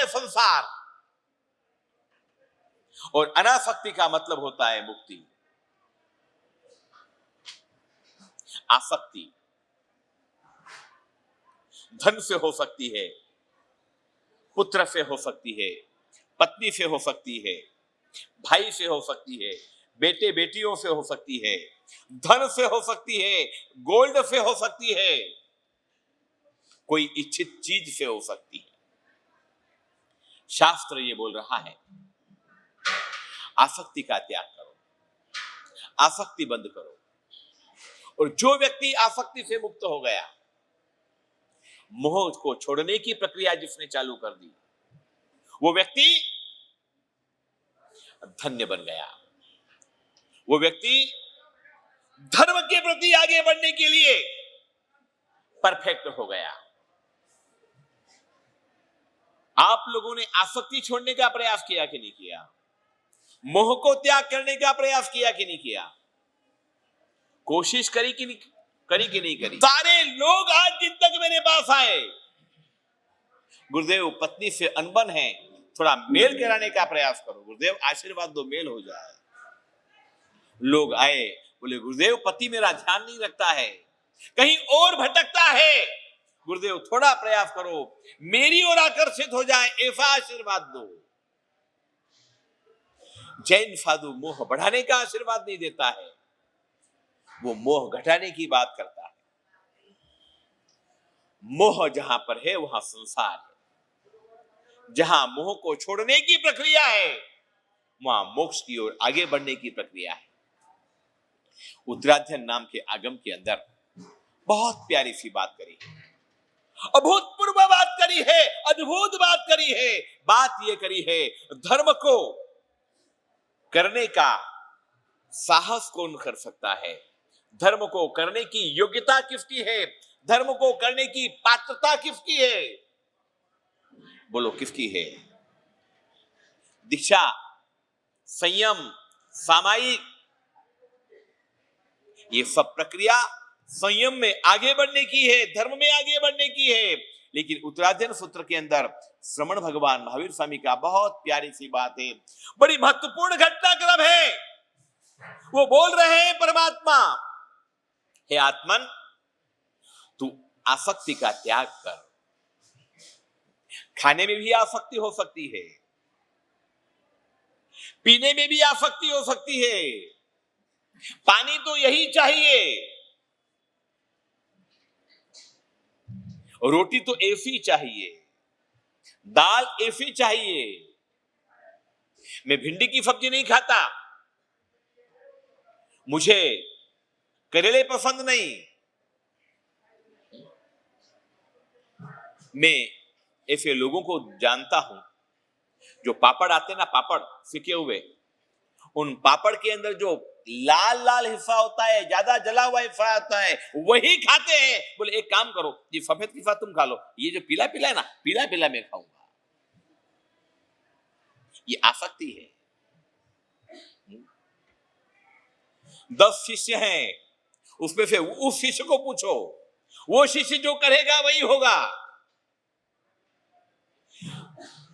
है संसार, और अनासक्ति का मतलब होता है मुक्ति। आसक्ति धन से हो सकती है, पुत्र से हो सकती है, पत्नी से हो सकती है, भाई से हो सकती है, बेटे बेटियों से हो सकती है, धन से हो सकती है, गोल्ड से हो सकती है, कोई इच्छित चीज से हो सकती है। शास्त्र ये बोल रहा है, आसक्ति का त्याग करो, आसक्ति बंद करो। और जो व्यक्ति आसक्ति से मुक्त हो गया, मोह को छोड़ने की प्रक्रिया जिसने चालू कर दी, वो व्यक्ति धन्य बन गया। वो व्यक्ति धर्म के प्रति आगे बढ़ने के लिए परफेक्ट हो गया। आप लोगों ने आसक्ति छोड़ने का प्रयास किया कि नहीं किया? मोह को त्याग करने का प्रयास किया कि नहीं किया? कोशिश करी कि नहीं करी? सारे लोग आज दिन तक मेरे पास आए, गुरुदेव पत्नी से अनबन है, थोड़ा मेल कराने का प्रयास करो, गुरुदेव आशीर्वाद दो, मेल हो जाए। लोग आए, बोले गुरुदेव पति मेरा ध्यान नहीं रखता है, कहीं और भटकता है, गुरुदेव थोड़ा प्रयास करो, मेरी ओर आकर्षित हो जाए, ऐसा आशीर्वाद दो। जैन साधु मोह बढ़ाने का आशीर्वाद नहीं देता है, वो मोह घटाने की बात करता है। मोह जहां पर है वहां संसार है, जहां मोह को छोड़ने की प्रक्रिया है वहां मोक्ष की ओर आगे बढ़ने की प्रक्रिया है। उत्तराध्ययन नाम के आगम के अंदर बहुत प्यारी सी बात करी है, अभूतपूर्व बात करी है, अद्भुत बात करी है। बात यह करी है, धर्म को करने का साहस कौन कर सकता है, धर्म को करने की योग्यता किसकी है, धर्म को करने की पात्रता किसकी है? बोलो किसकी है? दीक्षा, संयम, सामायिक, ये सब प्रक्रिया संयम में आगे बढ़ने की है, धर्म में आगे बढ़ने की है। लेकिन उत्तराध्ययन सूत्र के अंदर श्रमण भगवान महावीर स्वामी का बहुत प्यारी सी बात है, बड़ी महत्वपूर्ण घटनाक्रम है। वो बोल रहे हैं परमात्मा, हे आत्मन तू आसक्ति का त्याग कर। खाने में भी आसक्ति हो सकती है, पीने में भी आसक्ति हो सकती है, पानी तो यही चाहिए, रोटी तो ऐसी चाहिए, दाल ऐसी चाहिए, मैं भिंडी की सब्जी नहीं खाता, मुझे करेले पसंद नहीं, मैं ऐसे लोगों को जानता हूं जो पापड़ आते ना, पापड़ सिके हुए, उन पापड़ के अंदर जो लाल लाल हिस्सा होता है, ज्यादा जला हुआ हिस्सा होता है, वही खाते हैं। बोले एक काम करो, ये सफेद हिस्सा तुम खा लो, ये जो पीला पीला है ना, पीला पीला मैं खाऊंगा। ये आसक्ति है। 10 शिष्य हैं, उसमें से उस शिष्य को पूछो, वो शिष्य जो करेगा वही होगा।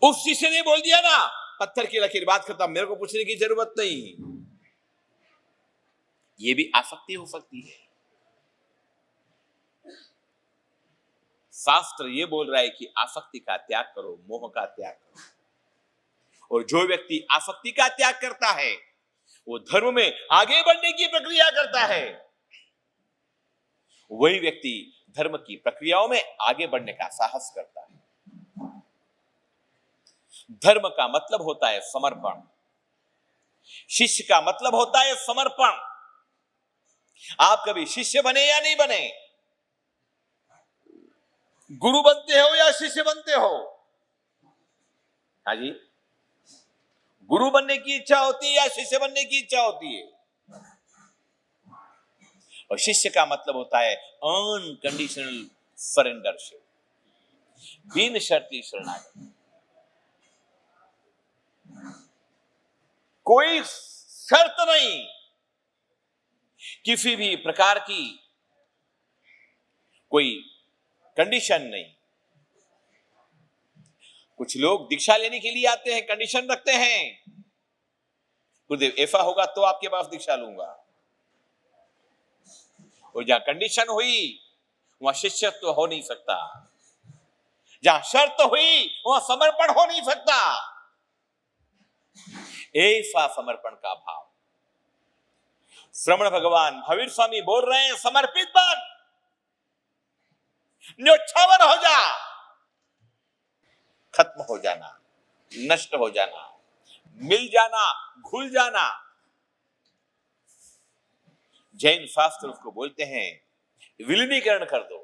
उस शिष्य ने बोल दिया ना, पत्थर की लकीर, बात खत्म, मेरे को पूछने की जरूरत नहीं। ये भी आसक्ति हो सकती है। शास्त्र ये बोल रहा है कि आसक्ति का त्याग करो, मोह का त्याग करो। और जो व्यक्ति आसक्ति का त्याग करता है वो धर्म में आगे बढ़ने की प्रक्रिया करता है। वही व्यक्ति धर्म की प्रक्रियाओं में आगे बढ़ने का साहस करता है। धर्म का मतलब होता है समर्पण, शिष्य का मतलब होता है समर्पण। आप कभी शिष्य बने या नहीं बने, गुरु बनते हो या शिष्य बनते हो? हाँ जी, गुरु बनने की इच्छा होती है या शिष्य बनने की इच्छा होती है? और शिष्य का मतलब होता है अनकंडीशनल सरेंडरशिप, बिन शर्ती शरणागति। कोई शर्त नहीं, किसी भी प्रकार की कोई कंडीशन नहीं, कुछ लोग दीक्षा लेने के लिए आते हैं, कंडीशन रखते हैं, गुरुदेव ऐसा होगा तो आपके पास दीक्षा लूंगा। और जहां कंडीशन हुई वहां शिष्यत्व तो हो नहीं सकता, जहां शर्त हुई वहां समर्पण हो नहीं सकता। ऐसा समर्पण का भाव श्रमण भगवान महावीर स्वामी बोल रहे हैं, समर्पित बन, न्योछावर हो जा, खत्म हो जाना, नष्ट हो जाना, मिल जाना, घुल जाना। जैन शास्त्र उसको बोलते हैं विलीनीकरण कर दो,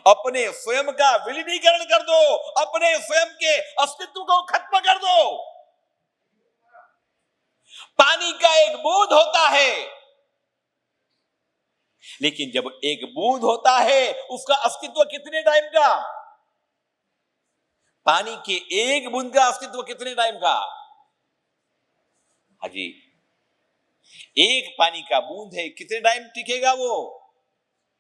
अपने स्वयं का विलीनीकरण कर दो, अपने स्वयं के अस्तित्व को खत्म कर दो। पानी का एक बूंद होता है, लेकिन जब एक बूंद होता है उसका अस्तित्व कितने टाइम का? पानी के एक बूंद का अस्तित्व कितने टाइम का? हाजी, एक पानी का बूंद है, कितने टाइम टिकेगा वो?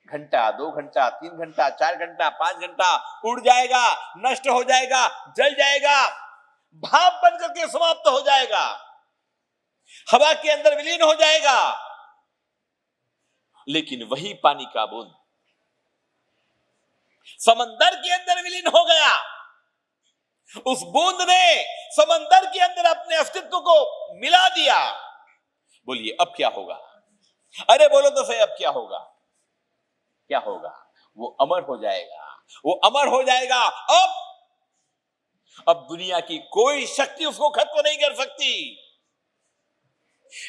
घंटा, 2 घंटा, 3 घंटा, 4 घंटा, 5 घंटा, उड़ जाएगा, नष्ट हो जाएगा, जल जाएगा, भाप बनकर के समाप्त हो जाएगा, हवा के अंदर विलीन हो जाएगा। लेकिन वही पानी का बूंद समंदर के अंदर विलीन हो गया, उस बूंद ने समंदर के अंदर अपने अस्तित्व को मिला दिया। बोलिए अब क्या होगा? अरे बोलो तो सही, अब क्या होगा? क्या होगा? वो अमर हो जाएगा, वो अमर हो जाएगा। अब दुनिया की कोई शक्ति उसको खत्म नहीं कर सकती।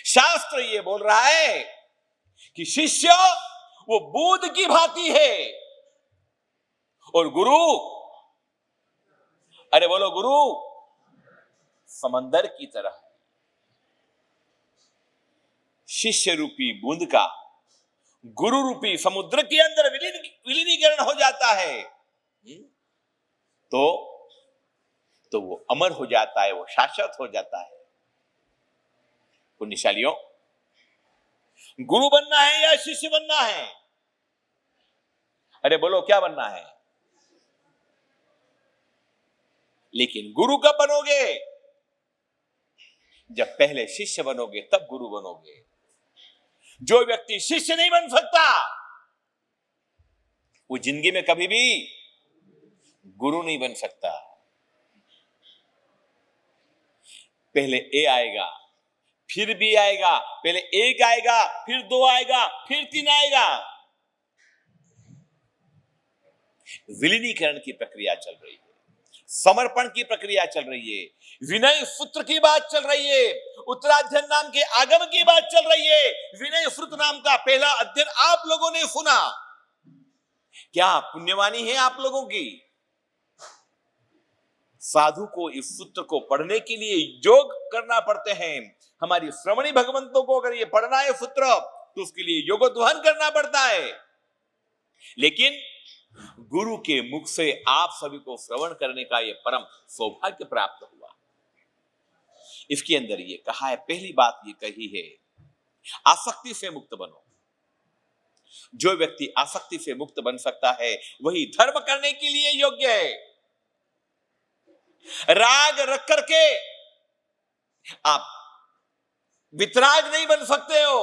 शास्त्र ये बोल रहा है कि शिष्य वो बूंद की भांति है और गुरु, अरे बोलो गुरु, समंदर की तरह है। शिष्य रूपी बूंद का गुरु रूपी समुद्र के अंदर विलीनीकरण हो जाता है तो वो अमर हो जाता है, वो शाश्वत हो जाता है। पुण्यशालियों, गुरु बनना है या शिष्य बनना है? अरे बोलो क्या बनना है? लेकिन गुरु कब बनोगे? जब पहले शिष्य बनोगे तब गुरु बनोगे। जो व्यक्ति शिष्य नहीं बन सकता वो जिंदगी में कभी भी गुरु नहीं बन सकता। पहले ए आएगा, फिर बी आएगा, पहले एक आएगा, फिर 2 आएगा, फिर 3 आएगा। विलीनीकरण की प्रक्रिया चल रही है, समर्पण की प्रक्रिया चल रही है, विनय सूत्र की बात चल रही है, उत्तराध्ययन नाम के आगम की बात चल रही है। विनय सूत्र नाम का पहला अध्ययन आप लोगों ने सुना। क्या पुण्यवानी है आप लोगों की? साधु को इस सूत्र को पढ़ने के लिए योग करना पड़ते हैं। हमारी श्रवणी भगवंतों को अगर ये पढ़ना है सूत्र तो उसके लिए योगोद्वहन करना पड़ता है। लेकिन गुरु के मुख से आप सभी को श्रवण करने का यह परम सौभाग्य प्राप्त हुआ। इसके अंदर ये कहा है, पहली बात ये कही है, आसक्ति से मुक्त बनो। जो व्यक्ति आसक्ति से मुक्त बन सकता है वही धर्म करने के लिए योग्य है। राग रख करके आप वितराग नहीं बन सकते हो।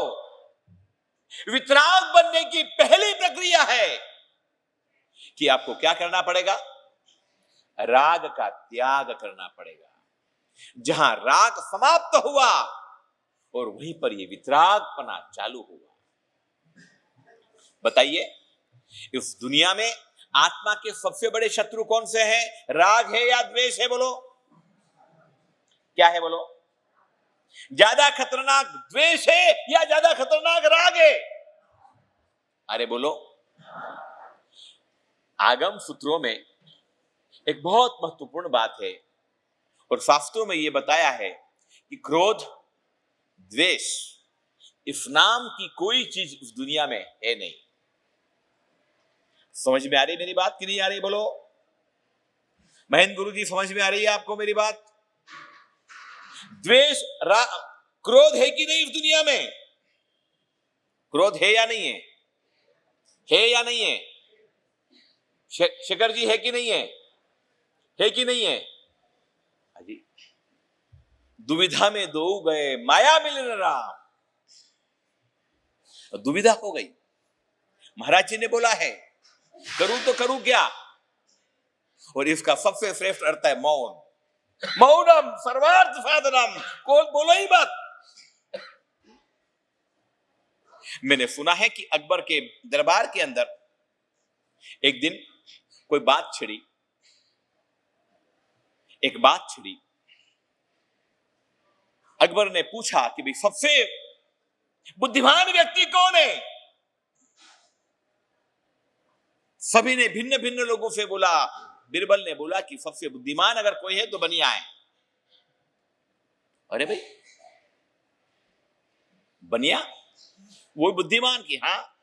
वितराग बनने की पहली प्रक्रिया है कि आपको क्या करना पड़ेगा? राग का त्याग करना पड़ेगा। जहां राग समाप्त हुआ और वहीं पर ये वितरागपना चालू हुआ। बताइए, इस दुनिया में आत्मा के सबसे बड़े शत्रु कौन से हैं? राग है या द्वेष है? बोलो क्या है? बोलो ज्यादा खतरनाक द्वेष है या ज्यादा खतरनाक राग है? अरे बोलो। आगम सूत्रों में एक बहुत महत्वपूर्ण बात है और शास्त्रों में यह बताया है कि क्रोध, द्वेष, इस नाम की कोई चीज इस दुनिया में है नहीं। समझ में आ रही मेरी बात कि नहीं आ रही? बोलो महेंद्र गुरु जी, समझ में आ रही है आपको मेरी बात? द्वेष, क्रोध है कि नहीं इस दुनिया में? क्रोध है या नहीं है? है या नहीं है? शेखर जी, है कि नहीं है? है कि नहीं है? अजी, दुविधा में दो गए माया मिलन राम। दुविधा हो गई। महाराज जी ने बोला है करूं तो करूं क्या, और इसका सबसे श्रेष्ठ अर्थ है मौन। मौनम सर्वार्थ साधनम, कौन बोलो ही बात। मैंने सुना है कि अकबर के दरबार के अंदर एक दिन कोई बात छिड़ी, एक बात छिड़ी। अकबर ने पूछा कि भाई सबसे बुद्धिमान व्यक्ति कौन है? सभी ने भिन्न भिन्न लोगों से बोला। बिरबल ने बोला कि सबसे बुद्धिमान अगर कोई है तो बनिया है। अरे भाई, बनिया वो बुद्धिमान की? हाँ,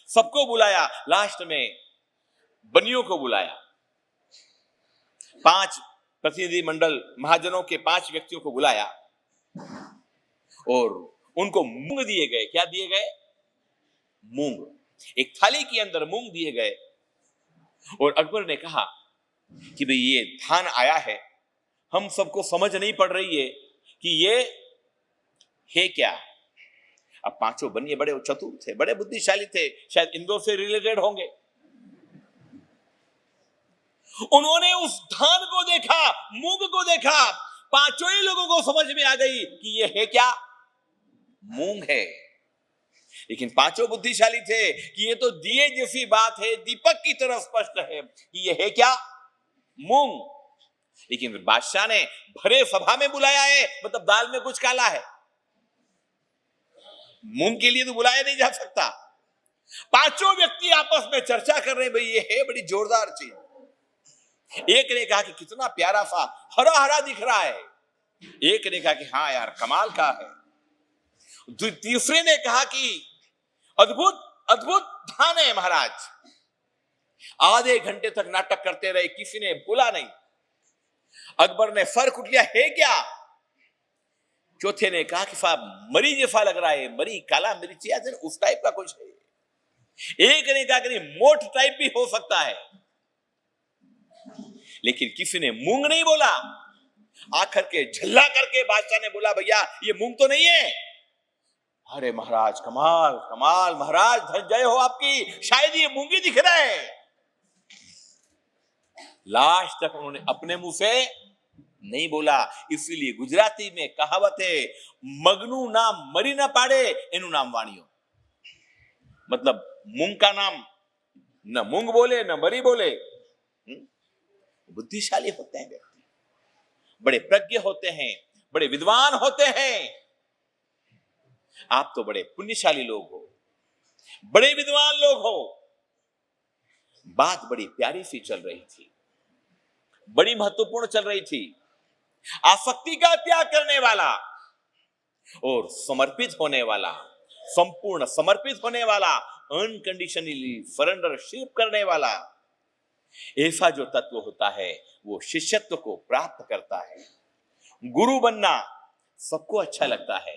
सबको बुलाया। लास्ट में बनियों को बुलाया। 5 प्रतिनिधि मंडल महाजनों के 5 व्यक्तियों को बुलाया और उनको मूंग दिए गए। क्या दिए गए? मूंग। एक थाली के अंदर मूंग दिए गए और अकबर ने कहा कि भाई ये धान आया है, हम सबको समझ नहीं पड़ रही है कि ये है क्या। अब 5 बनिए बड़े चतुर थे, बड़े बुद्धिशाली थे, शायद इंदौर से रिलेटेड होंगे। उन्होंने उस धान को देखा, मूंग को देखा, 5 ही लोगों को समझ में आ गई कि ये है क्या? मूंग है। लेकिन 5 बुद्धिशाली थे कि ये तो दिए जैसी बात है, दीपक की तरह स्पष्ट है कि ये है क्या? मूंग। लेकिन बादशाह ने भरे सभा में बुलाया है, मतलब दाल में कुछ काला है। मूंग के लिए तो बुलाया नहीं जा सकता। 5 व्यक्ति आपस में चर्चा कर रहे हैं, भाई ये है बड़ी जोरदार चीज। एक ने कहा कि कितना प्यारा सा हरा हरा दिख रहा है। एक ने कहा कि हाँ यार कमाल का है। तीसरे ने कहा कि अद्भुत अद्भुत धान है महाराज। आधे घंटे तक नाटक करते रहे, किसी ने बोला नहीं। अकबर ने फर्क उठ लिया, है क्या? चौथे ने कहा कि साहब मरी जैसा लग रहा है, मरी काला मिर्ची है, उस टाइप का कुछ है। एक ने कहा कि मोठ टाइप भी हो सकता है। लेकिन किसी ने मूंग नहीं बोला। आखिर के झल्ला करके बादशाह ने बोला, भैया ये मूंग तो नहीं है। अरे महाराज कमाल कमाल, महाराज जय हो आपकी, शायद ये मूंगी दिख रहा है। लास्ट तक उन्होंने अपने मुंह से नहीं बोला। इसीलिए गुजराती में कहावत है, मगनू नाम मरी ना पाड़े एनु नाम वाणियो। मतलब मूंग का नाम न मूंग बोले न मरी बोले। बुद्धिशाली होते हैं व्यक्ति, बड़े प्रज्ञ होते हैं, बड़े विद्वान होते हैं। आप तो बड़े पुण्यशाली लोग हो, बड़े विद्वान लोग हो। बात बड़ी प्यारी सी चल रही थी, बड़ी महत्वपूर्ण चल रही थी। आसक्ति का त्याग करने वाला और समर्पित होने वाला, संपूर्ण समर्पित होने वाला, अनकंडीशनली सरेंडरशिप करने वाला, ऐसा जो तत्व होता है वो शिष्यत्व को प्राप्त करता है। गुरु बनना सबको अच्छा लगता है,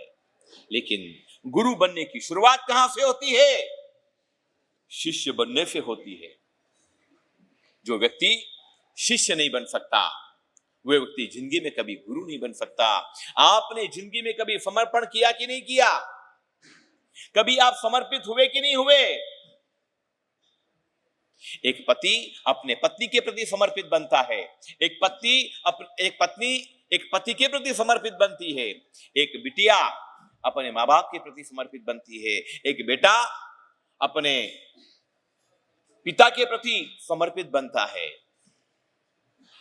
लेकिन गुरु बनने की शुरुआत कहां से होती है? शिष्य बनने से होती है। जो व्यक्ति शिष्य नहीं बन सकता, वह व्यक्ति जिंदगी में कभी गुरु नहीं बन सकता। आपने जिंदगी में कभी समर्पण किया कि नहीं किया? कभी आप समर्पित हुए कि नहीं हुए? एक पति अपने पत्नी के प्रति समर्पित बनता है, एक पत्नी एक पति के प्रति समर्पित बनती है, एक बिटिया अपने माँ बाप के प्रति समर्पित बनती है, एक बेटा अपने पिता के प्रति समर्पित बनता है।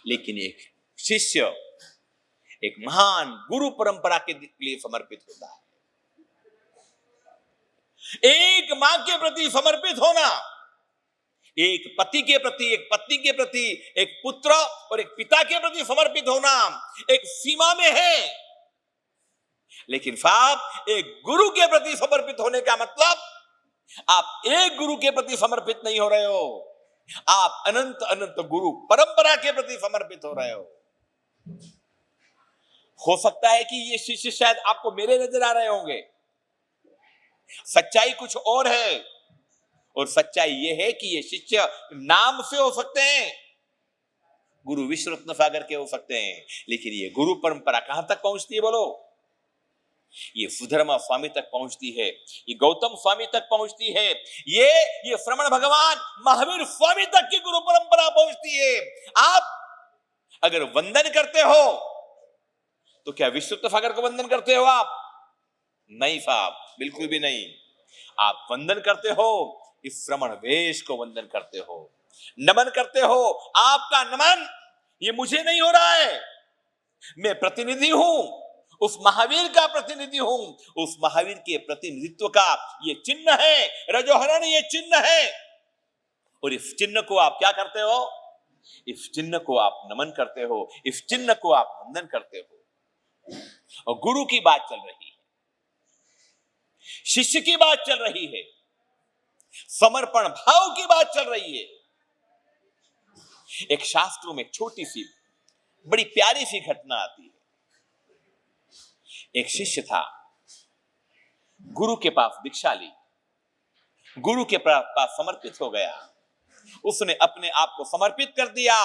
लेकिन एक शिष्य एक महान गुरु परंपरा के लिए समर्पित होता है। एक मां के प्रति समर्पित होना, एक पति के प्रति, एक पत्नी के प्रति, एक पुत्र और एक पिता के प्रति समर्पित होना एक सीमा में है। लेकिन साहब एक गुरु के प्रति समर्पित होने का मतलब आप एक गुरु के प्रति समर्पित नहीं हो रहे हो, आप अनंत अनंत गुरु परंपरा के प्रति समर्पित हो रहे हो सकता है कि ये शिष्य शायद आपको मेरे नजर आ रहे होंगे, सच्चाई कुछ और है। और सच्चाई ये है कि ये शिष्य नाम से हो सकते हैं, गुरु विश्व रत्न सागर के हो सकते हैं, लेकिन ये गुरु परंपरा कहां तक पहुंचती है बोलो? ये सुधर्मा स्वामी तक पहुंचती है, ये गौतम स्वामी तक पहुंचती है, ये श्रमण भगवान महावीर स्वामी तक की गुरु परंपरा पहुंचती है। आप अगर वंदन करते हो तो क्या विश्व रत्न सागर को वंदन करते हो आप? नहीं साहब, बिल्कुल भी नहीं। आप वंदन करते हो इस श्रमण वेश को वंदन करते हो, नमन करते हो। आपका नमन ये मुझे नहीं हो रहा है, मैं प्रतिनिधि हूं, उस महावीर का प्रतिनिधि हूं, उस महावीर के प्रतिनिधित्व का ये चिन्ह है, रजोहरण ये चिन्ह है। और इस चिन्ह को आप क्या करते हो? इस चिन्ह को आप नमन करते हो, इस चिन्ह को आप वंदन करते हो। और गुरु की बात चल रही है, शिष्य की बात चल रही है, समर्पण भाव की बात चल रही है। एक शास्त्रों में छोटी सी बड़ी प्यारी सी घटना आती है। एक शिष्य था, गुरु के पास दीक्षा ली, गुरु के पास समर्पित हो गया, उसने अपने आप को समर्पित कर दिया,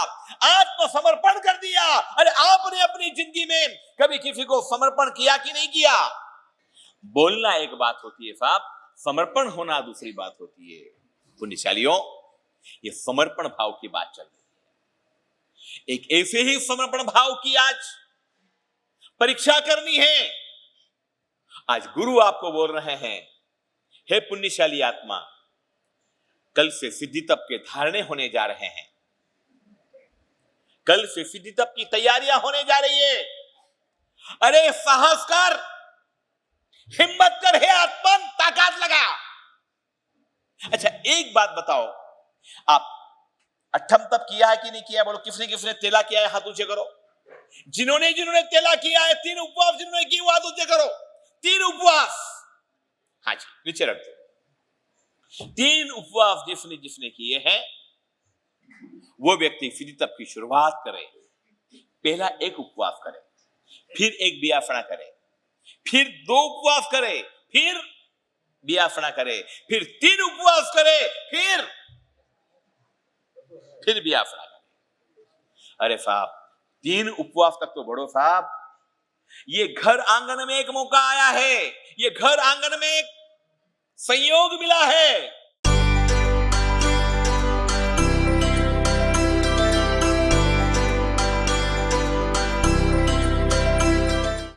आत्मसमर्पण कर दिया। अरे आपने अपनी जिंदगी में कभी किसी को समर्पण किया कि नहीं किया? बोलना एक बात होती है साहब, समर्पण होना दूसरी बात होती है। पुण्यशालियों, ये समर्पण भाव की बात चल रही है। एक ऐसे ही समर्पण भाव की आज परीक्षा करनी है। आज गुरु आपको बोल रहे हैं, हे पुण्यशाली आत्मा, कल से सिद्धि तप के धारणे होने जा रहे हैं, कल से सिद्धि तप की तैयारियां होने जा रही है। अरे साहस कर, हिम्मत कर, हे आत्मन, ताकत लगा। अच्छा एक बात बताओ, आप अठम तप किया है कि नहीं किया? बोलो, किसने किसने तेला किया है? हाथ ऊंचे करो। जिन्होंने तेला किया है, 3 उपवास जिन्होंने किए, हाथ ऊंचे करो। 3 उपवास, हाँ जी, नीचे रख दो। 3 उपवास जिसने जिसने किए हैं, वो व्यक्ति सिद्धि तप की शुरुआत करे। पहला 1 उपवास करे, फिर 1 बियासना करे, फिर 2 उपवास करे, फिर बियासना करे, फिर 3 उपवास करे, फिर बियासना करे। अरे साहब, 3 उपवास तक तो बढ़ो साहब। ये घर आंगन में एक मौका आया है, ये घर आंगन में एक संयोग मिला है।